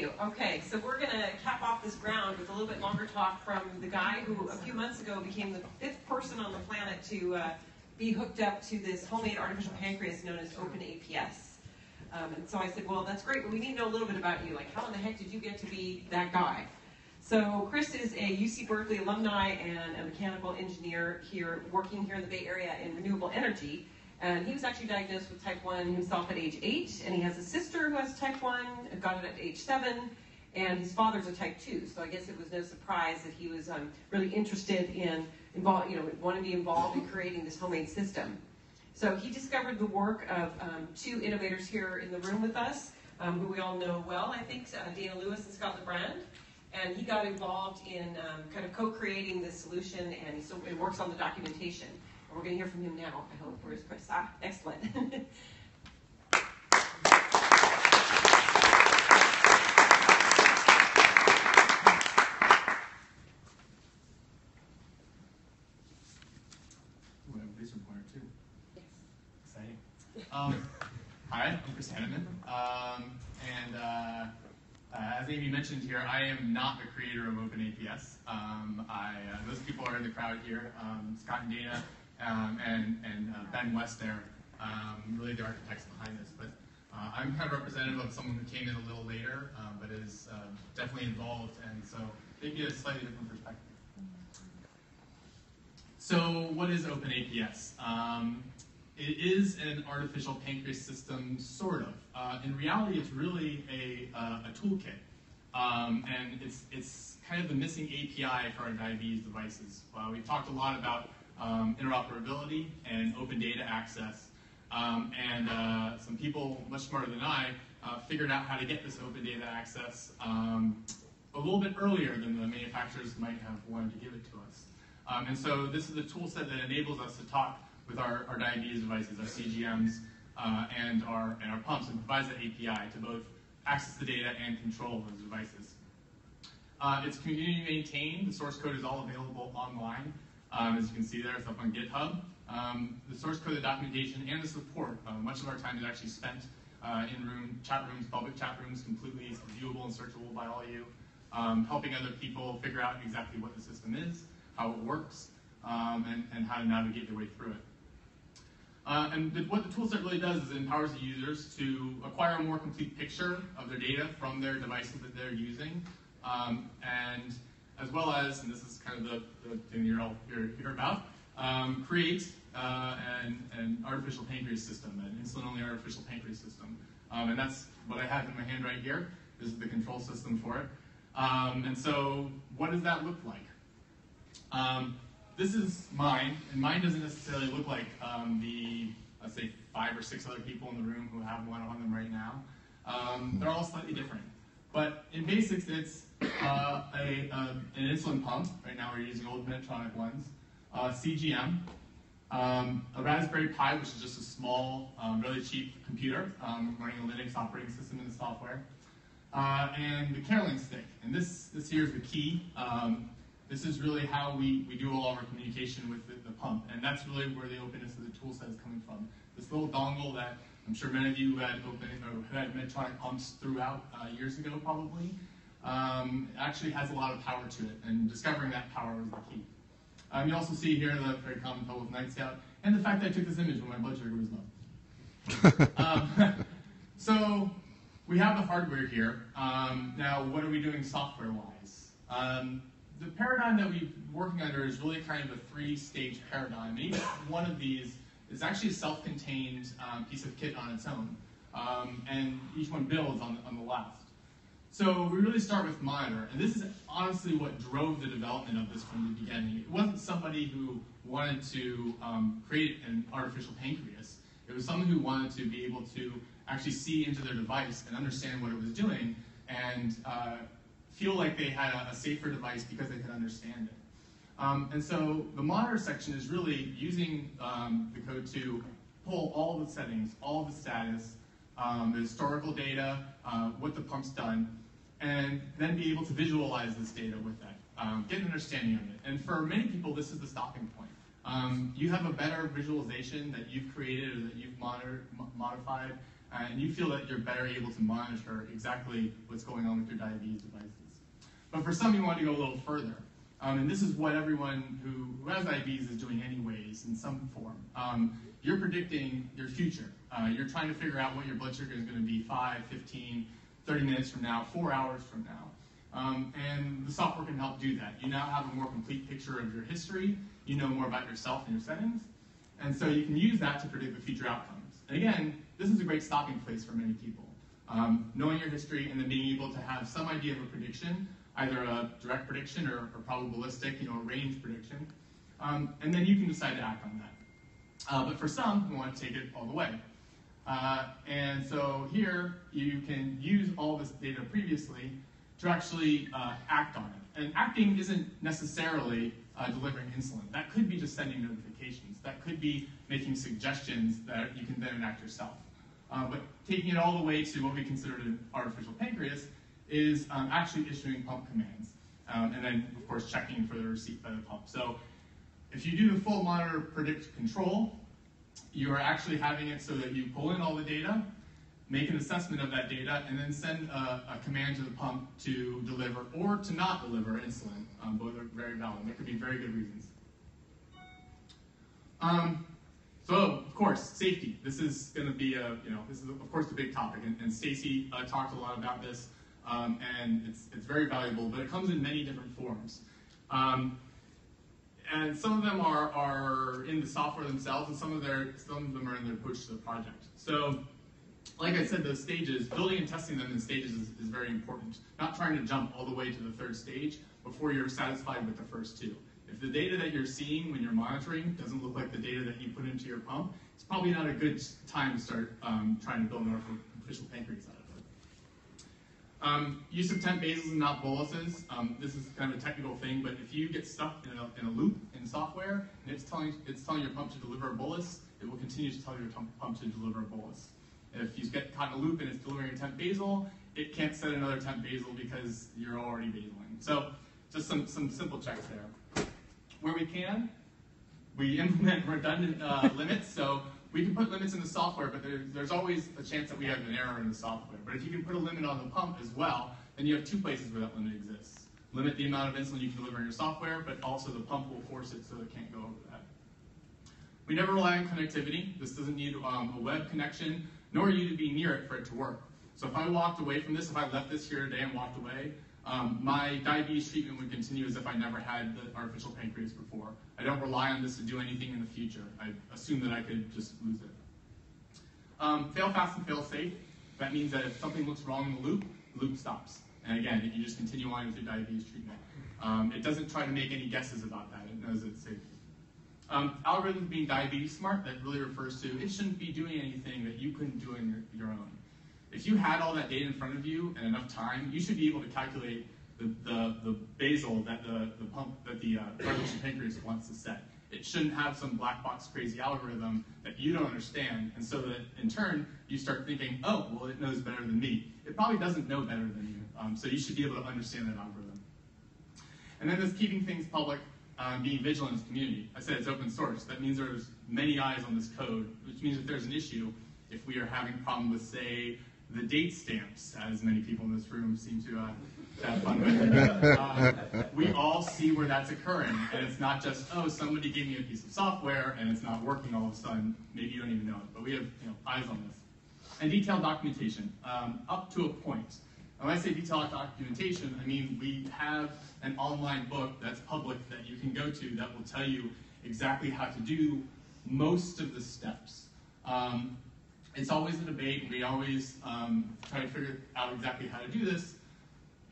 you. Okay, so we're going to cap off this round with a little bit longer talk from the guy who a few months ago became the 5th person on the planet to be hooked up to this homemade artificial pancreas known as OpenAPS. And so I said, well, that's great, but we need to know a little bit about you. Like, how in the heck did you get to be that guy? So Chris is a UC Berkeley alumni and a mechanical engineer here, working here in the Bay Area in renewable energy. And he was actually diagnosed with type 1 himself at age 8, and he has a sister who has type 1, got it at age 7, and his father's a type 2. So I guess it was no surprise that he was really interested in, wanting to be involved in creating this homemade system. So he discovered the work of 2 innovators here in the room with us, who we all know well, I think, Dana Lewis and Scott LeBrand. And he got involved in kind of co-creating this solution, and so it works on the documentation. We're going to hear from him now, I hope. Where's Chris? Ah, excellent. We have a laser pointer too. Yes. Exciting. Hi, I'm Chris Hannemann. As Amy mentioned here, I am not the creator of OpenAPS. Those people are in the crowd here, Scott and Dana. And Ben West there, really the architects behind this. But I'm kind of representative of someone who came in a little later, but is definitely involved, and so maybe a slightly different perspective. So what is OpenAPS? It is an artificial pancreas system, sort of. In reality, it's really a toolkit, and it's kind of the missing API for our diabetes devices. We've talked a lot about interoperability and open data access. Some people, much smarter than I, figured out how to get this open data access a little bit earlier than the manufacturers might have wanted to give it to us. And so this is a tool set that enables us to talk with our diabetes devices, our CGMs, and our pumps, and provides that API to both access the data and control those devices. It's community maintained. The source code is all available online. As you can see there, it's up on GitHub. The source code, the documentation, and the support, much of our time is actually spent in chat rooms, public chat rooms, completely viewable and searchable by all of you, helping other people figure out exactly what the system is, how it works, and how to navigate their way through it. What the toolset really does is it empowers the users to acquire a more complete picture of their data from their devices that they're using, and as well as, and this is kind of the thing you're here about, create an artificial pancreas system, an insulin-only artificial pancreas system. And that's what I have in my hand right here. This is the control system for it. And so what does that look like? This is mine, and mine doesn't necessarily look like let's say, 5 or 6 other people in the room who have one on them right now. They're all slightly different. But in basics, it's an insulin pump. Right now we're using old Medtronic ones. CGM. A Raspberry Pi, which is just a small, really cheap computer running a Linux operating system in the software. And the CareLink stick. And this here is the key. This is really how we do all of our communication with the pump. And that's really where the openness of the tool set is coming from. This little dongle that I'm sure many of you who had Medtronic pumps throughout years ago probably, actually has a lot of power to it. And discovering that power is the key. You also see here the very common pill with Night Scout, and the fact that I took this image when my blood sugar was low. So we have the hardware here. Now, what are we doing software-wise? The paradigm that we're working under is really kind of a 3-stage paradigm. And each one of these is actually a self-contained piece of kit on its own, and each one builds on the last. So we really start with monitor, and this is honestly what drove the development of this from the beginning. It wasn't somebody who wanted to create an artificial pancreas. It was someone who wanted to be able to actually see into their device and understand what it was doing, and feel like they had a safer device because they could understand it. And so the monitor section is really using the code to pull all the settings, all the status, the historical data, what the pump's done, and then be able to visualize this data with that, get an understanding of it. And for many people, this is the stopping point. You have a better visualization that you've created or that you've modified, and you feel that you're better able to monitor exactly what's going on with your diabetes devices. But for some, you want to go a little further. And this is what everyone who has diabetes is doing anyways in some form. You're predicting your future. You're trying to figure out what your blood sugar is going to be 5, 15, 30 minutes from now, 4 hours from now. And the software can help do that. You now have a more complete picture of your history. You know more about yourself and your settings. And so you can use that to predict the future outcomes. And again, this is a great stopping place for many people. Knowing your history and then being able to have some idea of a prediction, either a direct prediction or probabilistic, a range prediction. And then you can decide to act on that. But for some, we want to take it all the way. And so here, you can use all this data previously to actually act on it. And acting isn't necessarily delivering insulin. That could be just sending notifications. That could be making suggestions that you can then enact yourself. But taking it all the way to what we consider an artificial pancreas is actually issuing pump commands. And then, of course, checking for the receipt by the pump. So if you do the full monitor, predict, control, you are actually having it so that you pull in all the data, make an assessment of that data, and then send a command to the pump to deliver or to not deliver insulin. Both are very valid. There could be very good reasons. So, of course, safety. This is going to be this is of course the big topic, and Stacy talked a lot about this, and it's very valuable. But it comes in many different forms, and some of them are in the software themselves, and some of them are in their push to the project. So, like I said, those stages, building and testing them in stages is very important. Not trying to jump all the way to the third stage before you're satisfied with the first two. If the data that you're seeing when you're monitoring doesn't look like the data that you put into your pump, it's probably not a good time to start trying to build an artificial pancreas out of it. Use of temp basals and not boluses. This is kind of a technical thing, but if you get stuck in a loop in software and it's telling your pump to deliver a bolus, it will continue to tell your pump to deliver a bolus. If you get caught in a loop and it's delivering a temp basal, it can't set another temp basal because you're already basaling. So just some simple checks there. Where we can, we implement redundant limits. So we can put limits in the software, but there's always a chance that we have an error in the software. But if you can put a limit on the pump as well, then you have two places where that limit exists. Limit the amount of insulin you can deliver in your software, but also the pump will force it so it can't go over that. We never rely on connectivity. This doesn't need a web connection, nor you to be near it for it to work. So if I walked away from this, if I left this here today and walked away, my diabetes treatment would continue as if I never had the artificial pancreas before. I don't rely on this to do anything in the future. I assume that I could just lose it. Fail fast and fail safe. That means that if something looks wrong in the loop stops. And again, you just continue on with your diabetes treatment. It doesn't try to make any guesses about that. It knows it's safe. Algorithms being diabetes smart, that really refers to it shouldn't be doing anything that you couldn't do on your own. If you had all that data in front of you and enough time, you should be able to calculate the basal that the artificial pancreas wants to set. It shouldn't have some black box crazy algorithm that you don't understand, and so that in turn you start thinking, oh, well, it knows better than me. It probably doesn't know better than you, so you should be able to understand that algorithm. And then this keeping things public, being vigilant in the community. I said it's open source. That means there's many eyes on this code, which means if there's an issue, if we are having a problem with, say, the date stamps, as many people in this room seem to have fun with, we all see where that's occurring. And it's not just, oh, somebody gave me a piece of software and it's not working all of a sudden. Maybe you don't even know it. But we have eyes on this. And detailed documentation, up to a point. And when I say detailed documentation, I mean we have an online book that's public that you can go to that will tell you exactly how to do most of the steps. It's always a debate, and we always try to figure out exactly how to do this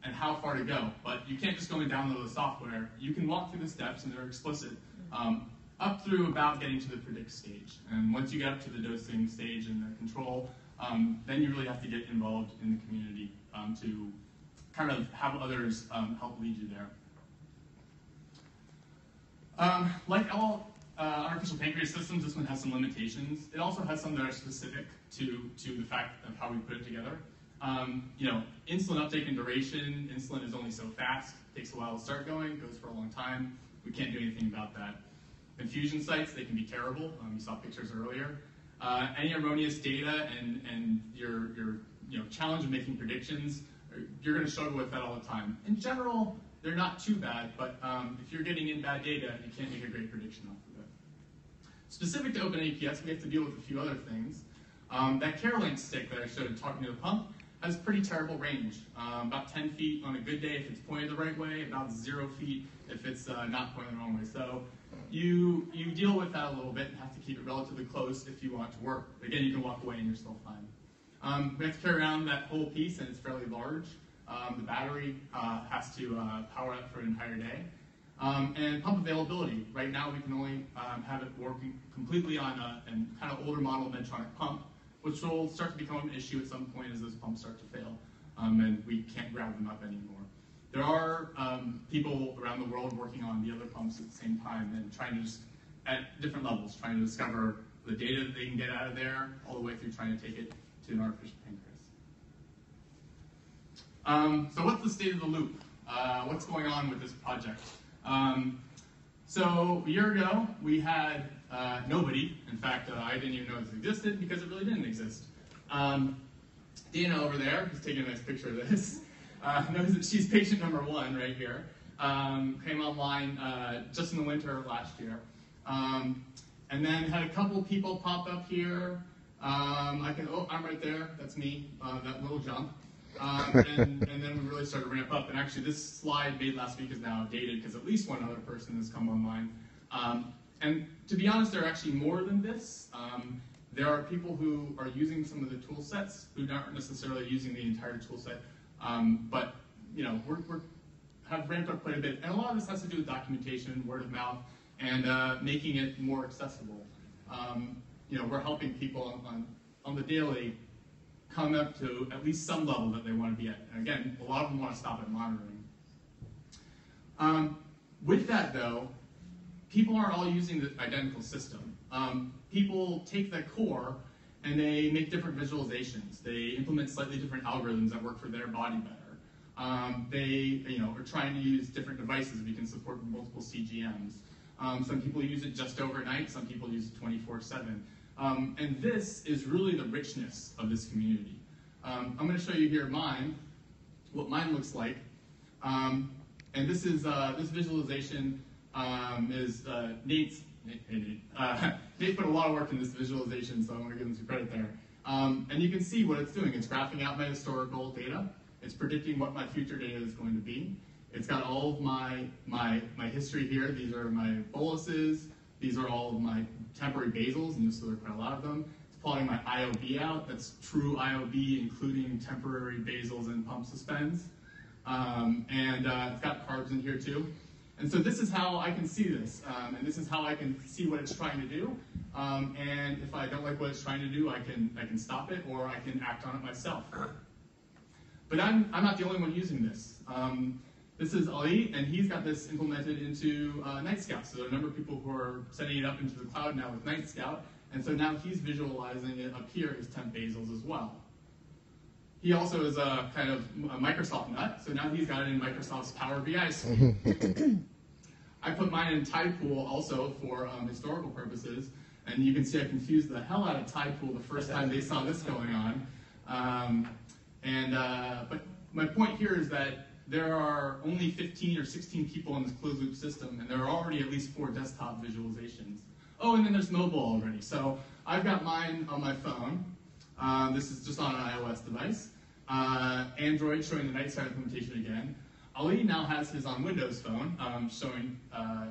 and how far to go. But you can't just go and download the software. You can walk through the steps, and they're explicit, up through about getting to the predict stage. And once you get up to the dosing stage and the control, then you really have to get involved in the community to kind of have others help lead you there. Like all artificial pancreas systems, this one has some limitations. It also has some that are specific to the fact of how we put it together. Insulin uptake and duration, insulin is only so fast, takes a while to start going, goes for a long time. We can't do anything about that. Infusion sites, they can be terrible. You saw pictures earlier. Any erroneous data and your challenge of making predictions, you're going to struggle with that all the time. In general, they're not too bad, but if you're getting in bad data, you can't make a great prediction off of it. Specific to OpenAPS, we have to deal with a few other things. That care length stick that I showed talking to the pump has pretty terrible range. About 10 feet on a good day if it's pointed the right way, about 0 feet if it's not pointed the wrong way. So you deal with that a little bit and have to keep it relatively close if you want it to work. Again, you can walk away and you're still fine. We have to carry around that whole piece, and it's fairly large. The battery has to power up for an entire day. And pump availability. Right now, we can only have it working completely on a kind of older model Medtronic pump, which will start to become an issue at some point as those pumps start to fail, and we can't grab them up anymore. There are people around the world working on the other pumps at the same time and trying to just, at different levels, trying to discover the data that they can get out of there, all the way through trying to take it to an artificial pancreas. So what's the state of the loop? What's going on with this project? So a year ago, we had nobody. In fact, I didn't even know this existed because it really didn't exist. Dana over there, who's taking a nice picture of this, knows that she's patient number 1 right here. Came online just in the winter of last year. And then had a couple people pop up here. I'm right there, that's me, that little jump. And then we really started to ramp up. And actually, this slide made last week is now outdated because at least one other person has come online. And to be honest, there are actually more than this. There are people who are using some of the tool sets who aren't necessarily using the entire tool set. But we have ramped up quite a bit. And a lot of this has to do with documentation, word of mouth, and making it more accessible. We're helping people on the daily come up to at least some level that they want to be at. And again, a lot of them want to stop at monitoring. With that, though, people aren't all using the identical system. People take the core and they make different visualizations. They implement slightly different algorithms that work for their body better. They are trying to use different devices. We can support multiple CGMs. Some people use it just overnight. Some people use it 24/7. And this is really the richness of this community. I'm going to show you here what mine looks like. And this is this visualization is Nate's. Nate put a lot of work in this visualization, so I'm going to give him some credit there. And you can see what it's doing. It's graphing out my historical data. It's predicting what my future data is going to be. It's got all of my history here. These are my boluses. These are all of my temporary basals, and so there are quite a lot of them. It's plotting my IOB out. That's true IOB, including temporary basals and pump suspends. It's got carbs in here too. And so this is how I can see this, and this is how I can see what it's trying to do. And if I don't like what it's trying to do, I can stop it, or I can act on it myself. But I'm not the only one using this. This is Ali, and he's got this implemented into Night Scout. So there are a number of people who are setting it up into the cloud now with Night Scout, and so now he's visualizing it up here as temp basals as well. He also is a kind of a Microsoft nut, so now he's got it in Microsoft's Power BI suite. I put mine in Tidepool also for historical purposes, and you can see I confused the hell out of Tidepool the first time they saw this going on. But my point here is that there are only 15 or 16 people in this closed-loop system, and there are already at least 4 desktop visualizations. Oh, and then there's mobile already. So I've got mine on my phone. This is just on an iOS device. Android showing the Night Scout implementation again. Ali now has his on Windows Phone showing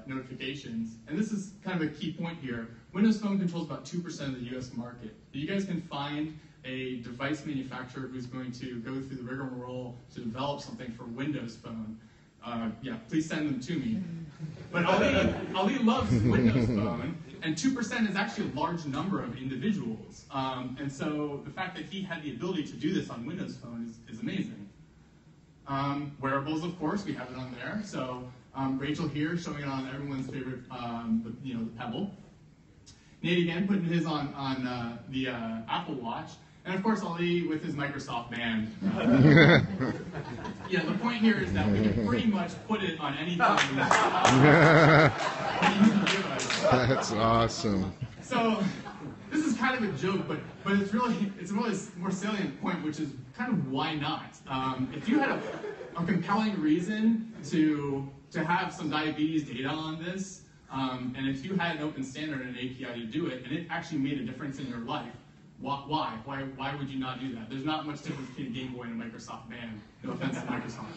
notifications. And this is kind of a key point here. Windows Phone controls about 2% of the US market. You guys can find a device manufacturer who's going to go through the rigmarole to develop something for Windows Phone. Please send them to me. But Ali loves Windows Phone, and 2% is actually a large number of individuals. And so the fact that he had the ability to do this on Windows Phone is amazing. Wearables, of course, we have it on there. So Rachel here showing it on everyone's favorite, the Pebble. Nate again putting his on the Apple Watch. And of course, Ali with his Microsoft band. The point here is that we can pretty much put it on anything. That's awesome. So this is kind of a joke, but it's really more salient point, which is kind of why not? If you had a compelling reason to have some diabetes data on this, and if you had an open standard and an API to do it, and it actually made a difference in your life, why? Why would you not do that? There's not much difference between a Game Boy and a Microsoft band. No offense to Microsoft.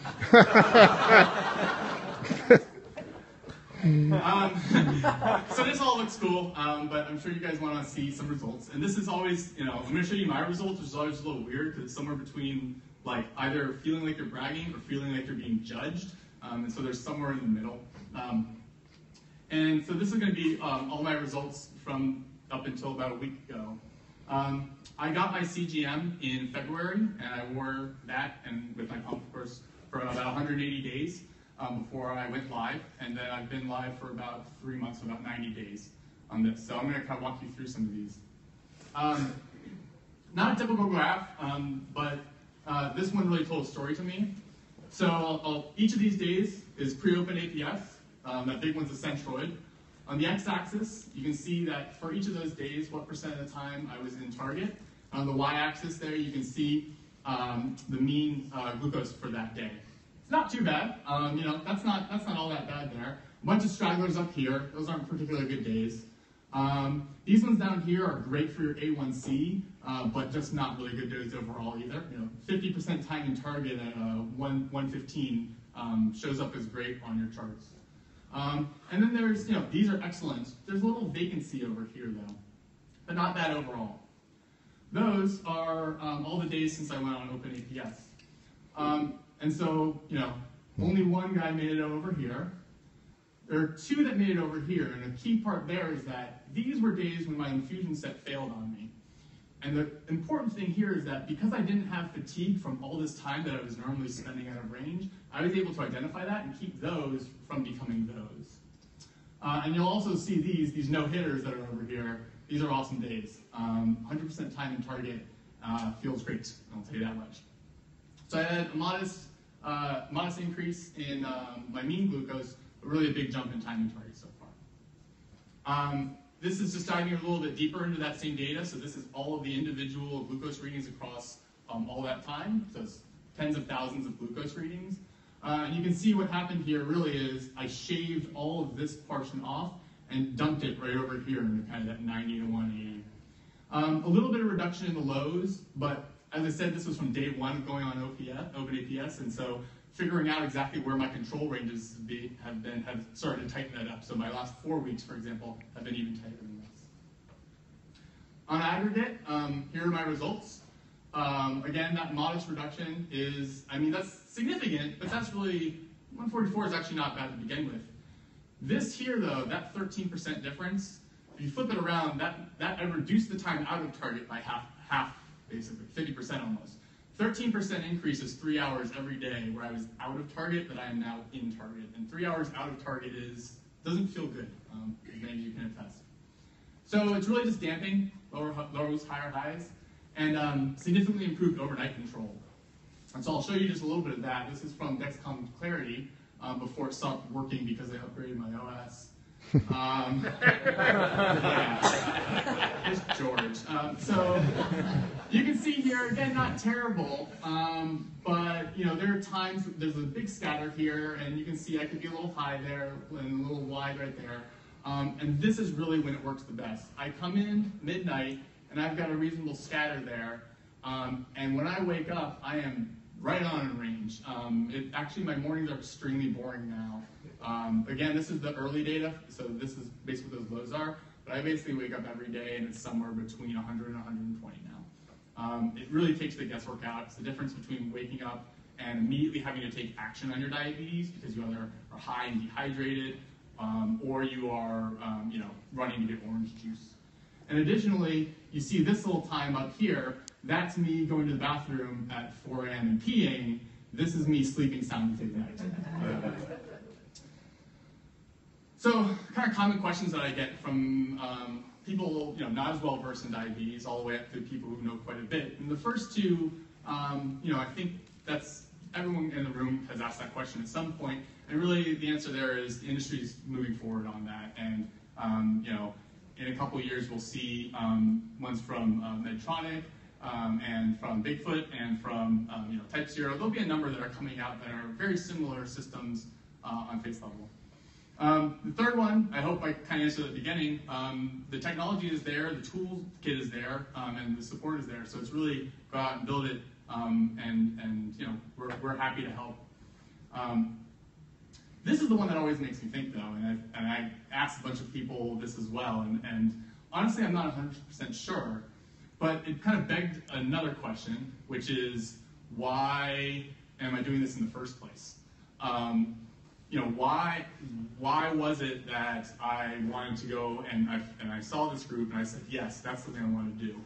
So this all looks cool, but I'm sure you guys want to see some results. And this is always, I'm going to show you my results, which is always a little weird because it's somewhere between like either feeling like you're bragging or feeling like you're being judged. And so there's somewhere in the middle. And so this is going to be all my results from up until about a week ago. I got my CGM in February, and I wore that and with my pump, of course, for about 180 days before I went live. And then I've been live for about 3 months, about 90 days on this. So I'm going to kind of walk you through some of these. Not a typical graph, but this one really told a story to me. So each of these days is pre-OpenAPS. That big one's a centroid. On the x-axis, you can see that for each of those days, what % of the time I was in target. On the y-axis there, you can see the mean glucose for that day. It's not too bad. That's not all that bad there. A bunch of stragglers up here. Those aren't particularly good days. These ones down here are great for your A1C, but just not really good days overall either. 50% time in target at 115 shows up as great on your charts. And then there's, these are excellent. There's a little vacancy over here though, but not bad overall. Those are all the days since I went on OpenAPS. And so, only one guy made it over here. There are two that made it over here, and a key part there is that these were days when my infusion set failed on me. And the important thing here is that because I didn't have fatigue from all this time that I was normally spending out of range, I was able to identify that and keep those from becoming those. And you'll also see these no-hitters that are over here. These are awesome days. 100% time in target feels great, I'll tell you that much. So I had a modest increase in my mean glucose, but really a big jump in time in target so far. This is just diving a little bit deeper into that same data. So this is all of the individual glucose readings across all that time. So it's tens of thousands of glucose readings. And you can see what happened here really is I shaved all of this portion off and dumped it right over here in kind of that 90 to 180. A little bit of reduction in the lows, but as I said, this was from day one of going on OpenAPS, and so figuring out exactly where my control ranges have started to tighten that up. So my last 4 weeks, for example, have been even tighter than this. On aggregate, here are my results. Again, that modest reduction is, that's significant, but that's really, 144 is actually not bad to begin with. This here, though, that 13% difference, if you flip it around, that I reduced the time out of target by half, basically, 50% almost. 13% increase is 3 hours every day where I was out of target, but I am now in target. And 3 hours out of target doesn't feel good, as many of you can attest. So it's really just damping lows, higher highs, and significantly improved overnight control. And so I'll show you just a little bit of that. This is from Dexcom Clarity before it stopped working because I upgraded my OS. Yeah, it's George. So you can see here, again, not terrible, but there are times, there's a big scatter here, and you can see I could be a little high there and a little wide right there. And this is really when it works the best. I come in midnight, and I've got a reasonable scatter there, and when I wake up, I am right on in range. Actually, my mornings are extremely boring now. Again, this is the early data, so this is basically what those lows are, but I basically wake up every day, and it's somewhere between 100 and 120 now. It really takes the guesswork out. It's the difference between waking up and immediately having to take action on your diabetes because you either are high and dehydrated, or you are running to get orange juice. And additionally, you see this little time up here. That's me going to the bathroom at 4 a.m. and peeing. This is me sleeping soundly through the night. So, kind of common questions that I get from people, not as well versed in diabetes, all the way up to people who know quite a bit. And the first two, I think that's everyone in the room has asked that question at some point. And really, the answer there is the industry is moving forward on that. And in a couple of years, we'll see ones from Medtronic, and from Bigfoot, and from Type 0. There'll be a number that are coming out that are very similar systems on face level. The third one, I hope I kind of answered at the beginning, the technology is there, the toolkit is there, and the support is there. So it's really go out and build it, and we're happy to help. This is the one that always makes me think, though, and I asked a bunch of people this as well, and honestly, I'm not 100% sure, but it kind of begged another question, which is, why am I doing this in the first place? Why was it that I wanted to go and I saw this group and I said, yes, that's something I want to do.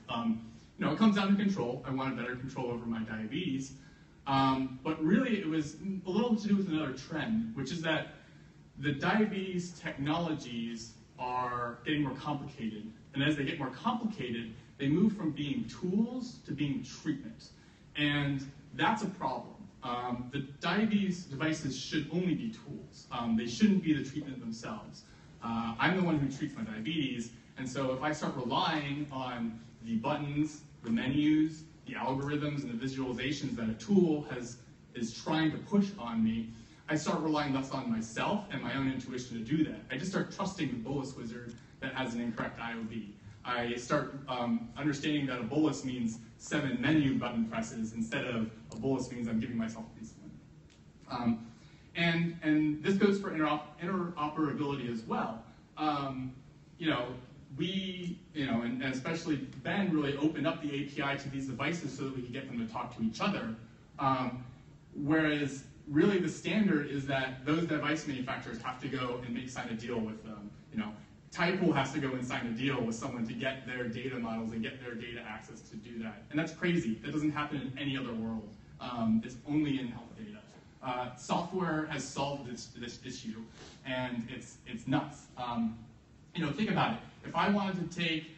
It comes down to control. I wanted better control over my diabetes. But really, it was a little to do with another trend, which is that the diabetes technologies are getting more complicated. And as they get more complicated, they move from being tools to being treatment. And that's a problem. The diabetes devices should only be tools. They shouldn't be the treatment themselves. I'm the one who treats my diabetes, and so if I start relying on the buttons, the menus, the algorithms, and the visualizations that a tool is trying to push on me, I start relying less on myself and my own intuition to do that. I just start trusting the bolus wizard that has an incorrect IOB. I start understanding that a bolus means 7 menu button presses instead of a bolus means I'm giving myself insulin. And this goes for interoperability as well. And especially Ben really opened up the API to these devices so that we could get them to talk to each other. Whereas really the standard is that those device manufacturers have to go and sign a deal with them. Typool has to go and sign a deal with someone to get their data models and get their data access to do that. And that's crazy. That doesn't happen in any other world. It's only in health data. Software has solved this issue, and it's nuts. Think about it. If I wanted to take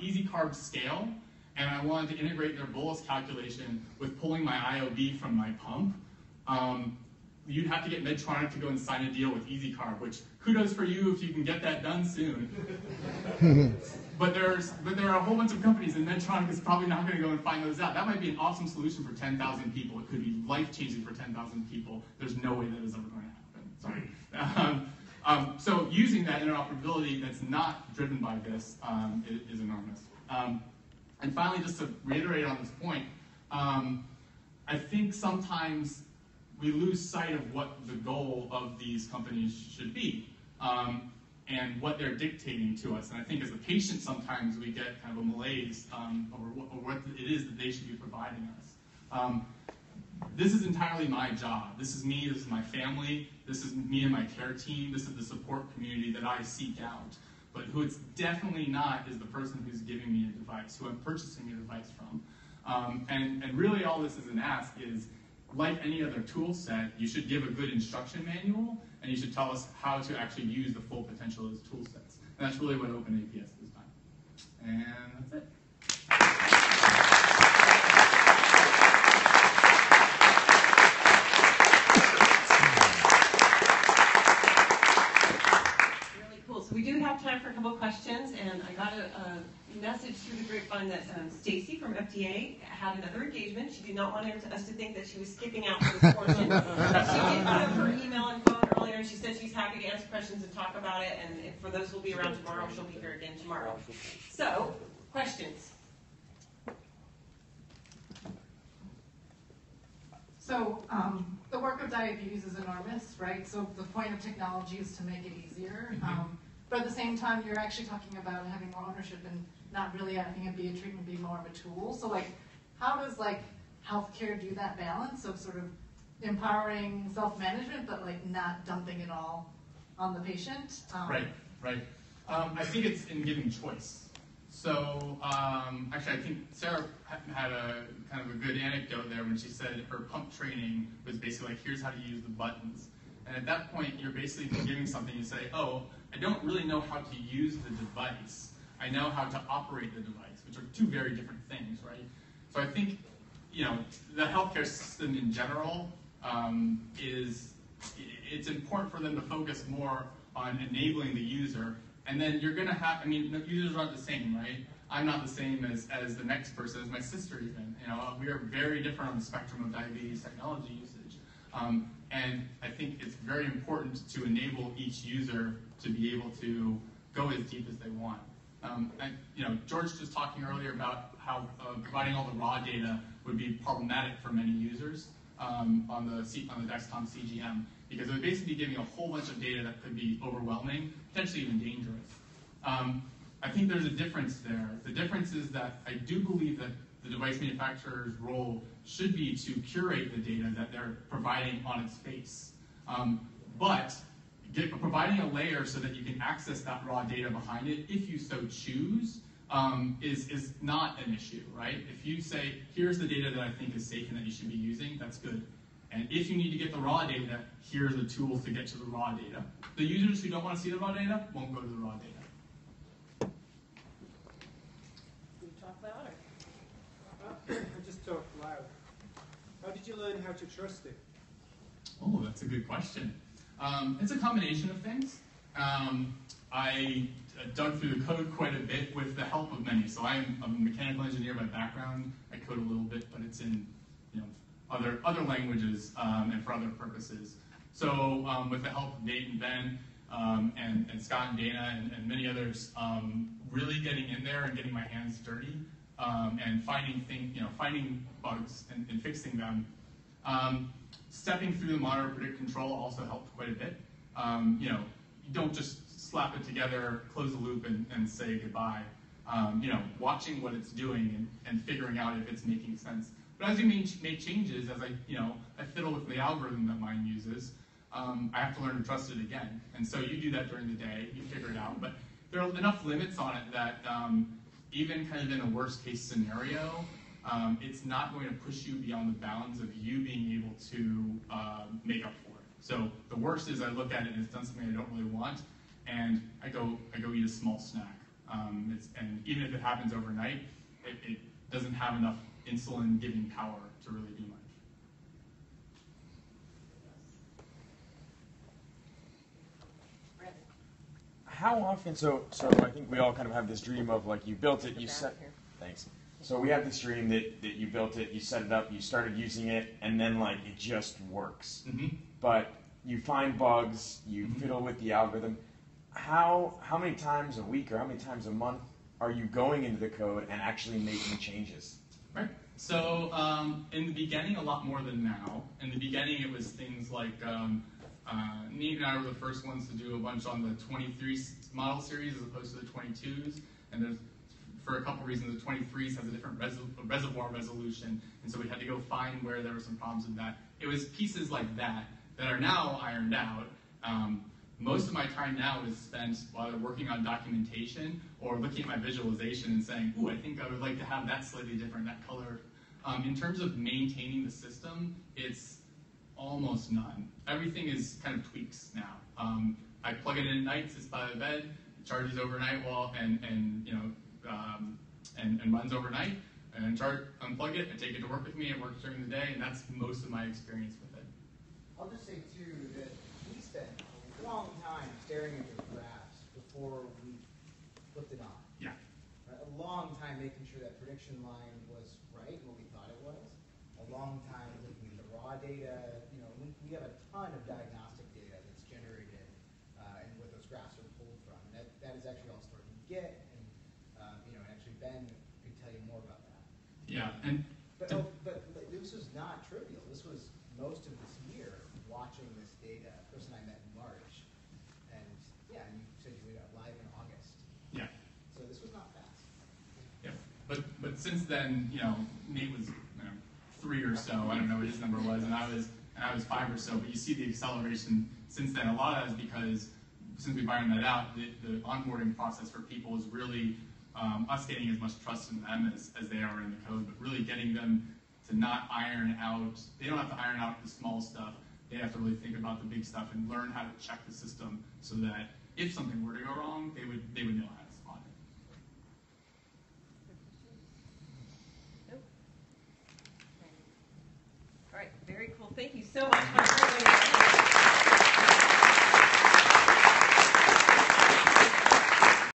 Easy Carb Scale, and I wanted to integrate their bolus calculation with pulling my IOB from my pump, you'd have to get Medtronic to go and sign a deal with Easy Carb, which kudos for you if you can get that done soon. But there are a whole bunch of companies, and Medtronic is probably not going to go and find those out. That might be an awesome solution for 10,000 people. It could be life-changing for 10,000 people. There's no way that is ever going to happen. Sorry. So using that interoperability that's not driven by this is enormous. And finally, just to reiterate on this point, I think sometimes we lose sight of what the goal of these companies should be, and what they're dictating to us. And I think as a patient, sometimes we get kind of a malaise over what it is that they should be providing us. This is entirely my job. This is me, this is my family, this is me and my care team, this is the support community that I seek out. But who it's definitely not is the person who's giving me a device, who I'm purchasing a device from. And really all this is an ask is, like any other tool set, you should give a good instruction manual, and you should tell us how to actually use the full potential of those tool sets. And that's really what OpenAPS has done. And that's it. Really cool. So we do have time for a couple of questions, and I got a message through the grapevine that Stacy from FDA had another engagement. She did not want us to think that she was skipping out for this portion. She did have her email and phone earlier, and she said she's happy to answer questions and talk about it, and for those who will be around tomorrow, she'll be here again tomorrow. So, questions? So, the work of diabetes is enormous, right? So the point of technology is to make it easier. But at the same time, you're actually talking about having more ownership and not really having it be a treatment, be more of a tool. So how does healthcare do that balance of sort of empowering self-management, but not dumping it all on the patient? Right. I think it's in giving choice. So actually, I think Sarah had a kind of a good anecdote there when she said her pump training was basically here's how to use the buttons. And at that point, you're basically giving something. You say, oh, I don't really know how to use the device. I know how to operate the device, which are two very different things, right? So I think, the healthcare system in general it's important for them to focus more on enabling the user And then you're going to have, I mean, users aren't the same, right? I'm not the same as the next person, as my sister even. You know, we are very different on the spectrum of diabetes technology usage. And I think it's very important to enable each user to be able to go as deep as they want. You know, George was just talking earlier about how providing all the raw data would be problematic for many users on the Dexcom CGM, because it would basically be giving a whole bunch of data that could be overwhelming, potentially even dangerous. I think there's a difference there. The difference is that I do believe that the device manufacturer's role should be to curate the data that they're providing on its face. But providing a layer so that you can access that raw data behind it, if you so choose, is not an issue, right? If you say, here's the data that I think is safe and that you should be using, that's good. And if you need to get the raw data, here are the tools to get to the raw data. The users who don't want to see the raw data won't go to the raw data. I just talk loud. How did you learn how to trust it? Oh, that's a good question. It's a combination of things. I dug through the code quite a bit with the help of many. So I'm a mechanical engineer by background. I code a little bit, but it's in other languages and for other purposes. So with the help of Nate and Ben and Scott and Dana and many others, really getting in there and getting my hands dirty. And finding bugs and fixing them. Stepping through the monitor predict control also helped quite a bit. You don't just slap it together, close the loop, and say goodbye. Watching what it's doing and figuring out if it's making sense. But as you make changes, as I fiddle with the algorithm that mine uses, I have to learn to trust it again. And so you do that during the day, you figure it out. But there are enough limits on it that even kind of in a worst case scenario, it's not going to push you beyond the bounds of you being able to make up for it. So the worst is I look at it and it's done something I don't really want, and I go eat a small snack. And even if it happens overnight, it doesn't have enough insulin giving power to really do much. How often, so I think we all kind of have this dream of like you built it, you set, thanks. So we have this dream that you built it, you set it up, you started using it, and then like it just works. Mm-hmm. But you find bugs, you fiddle with the algorithm. How many times a week or how many times a month are you going into the code and actually making changes? Right. So in the beginning, a lot more than now. In the beginning, it was things like Nate and I were the first ones to do a bunch on the 23 model series as opposed to the 22s. And there's, for a couple reasons, the 23s has a different reservoir resolution. And so we had to go find where there were some problems with that. It was pieces like that that are now ironed out. Most of my time now is spent while working on documentation or looking at my visualization and saying, ooh, I think I would like to have that slightly different, that color. In terms of maintaining the system, it's almost none. Everything is kind of tweaks now. I plug it in at night, sits by the bed, it charges overnight and runs overnight, and unplug it, and take it to work with me, it works during the day, and that's most of my experience with it. I'll just say too that we spent a long time staring at the graphs before we flipped it on. Yeah. Right? A long time making sure that prediction line was right, what we thought it was. A long time looking at the raw data. We have a ton of diagnostic data that's generated and what those graphs are pulled from. And that is actually all stored in Git, and actually Ben could tell you more about that. Yeah, but this was not trivial. This was most of this year watching this data. A person I met in March, and yeah, and you said you went live in August. Yeah. So this was not fast. Yeah, but since then, Nate was 3 or so. I don't know what his number was, and I was 5 or so. But you see the acceleration since then. A lot of that is because since we've ironed that out, the onboarding process for people is really us getting as much trust in them as they are in the code, but really getting them to not iron out. They don't have to iron out the small stuff. They have to really think about the big stuff and learn how to check the system so that if something were to go wrong, they would know how to spot it. All right, very cool. Thank you so much.